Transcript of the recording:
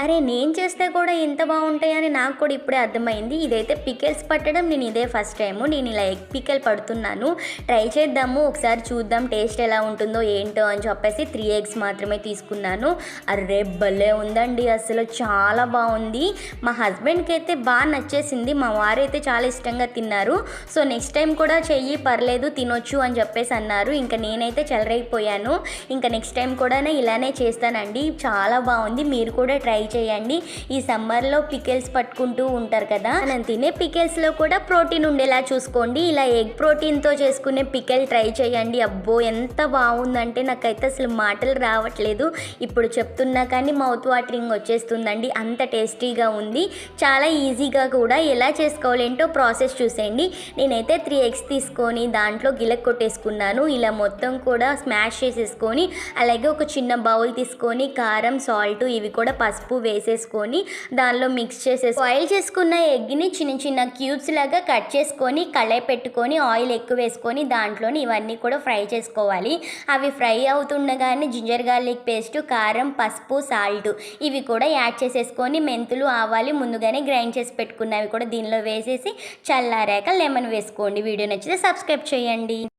అరే! నేను చేస్తే కూడా ఇంత బావుంటాయని నాకు కూడా ఇప్పుడే అర్థమైంది. ఇదైతే పికిల్స్ పట్టడం నేను ఇదే ఫస్ట్ టైము. నేను ఇలా ఎగ్ పికిల్ పడుతున్నాను. ట్రై చేద్దాము. ఒకసారి చూద్దాం టేస్ట్ ఎలా ఉంటుందో ఏంటో అని చెప్పేసి 3 ఎగ్స్ మాత్రమే తీసుకున్నాను. అర్రే! భలే ఉందండి అసలు చాలా బావుంది. మా హస్బెండ్‌కి అయితే నచ్చేసింది. మా వారైతే చాలా ఇష్టంగా తిన్నారు. సో, నెక్స్ట్ టైం కూడా చెయ్యి పర్లేదు తినొచ్చు అని చెప్పేసి అన్నారు. ఇంక నేనైతే చెలరేగిపోయాను. ఇంక నెక్స్ట్ టైం కూడా ఇలానే చేస్తానండి. చాలా బావుంది. మీరు కూడా ట్రై చేయండి. ఈ సమ్మర్లో పికిల్స్ పట్టుకుంటూ ఉంటారు కదా, మనం తినే పికిల్స్లో కూడా ప్రోటీన్ ఉండేలా చూసుకోండి. ఇలా ఎగ్ ప్రోటీన్తో చేసుకునే పికిల్ ట్రై చేయండి. అబ్బో ఎంత బాగుందంటే నాకైతే అసలు మాటలు రావట్లేదు. ఇప్పుడు చెప్తున్నా కానీ మౌత్ వాటరింగ్ వచ్చేస్తుందండి. అంత టేస్టీగా ఉంది. చాలా ఈజీగా కూడా ఎలా చేసుకోవాలి ఏంటో ప్రాసెస్ చూసేయండి. నేనైతే 3 ఎగ్స్ తీసుకొని దాంట్లో గిలక్ కొట్టేసుకున్నాను. ఇలా మొత్తం కూడా స్మాష్ చేసేసుకొని అలాగే ఒక చిన్న బౌల్ తీసుకొని కారం, సాల్ట్ ఇవి కూడా పసుపు వేసేసుకొని దానిలో మిక్స్ చేసేసి బాయిల్ చేసుకున్న ఎగ్ని చిన్న చిన్న క్యూబ్స్ లాగా కట్ చేసుకొని కళాయి పెట్టుకొని ఆయిల్ ఎక్కువ వేసుకొని దాంట్లోని ఇవన్నీ కూడా ఫ్రై చేసుకోవాలి. అవి ఫ్రై అవుతుండగానే జింజర్ గార్లిక్ పేస్ట్, కారం, పసుపు, సాల్ట్ ఇవి కూడా యాడ్ చేసేసుకొని మెంతులు, ఆవాలు ముందుగానే గ్రైండ్ చేసి పెట్టుకున్నవి కూడా దీనిలో వేసేసి చల్లారాక లెమన్ వేసుకోండి. వీడియో నచ్చితే సబ్స్క్రైబ్ చేయండి.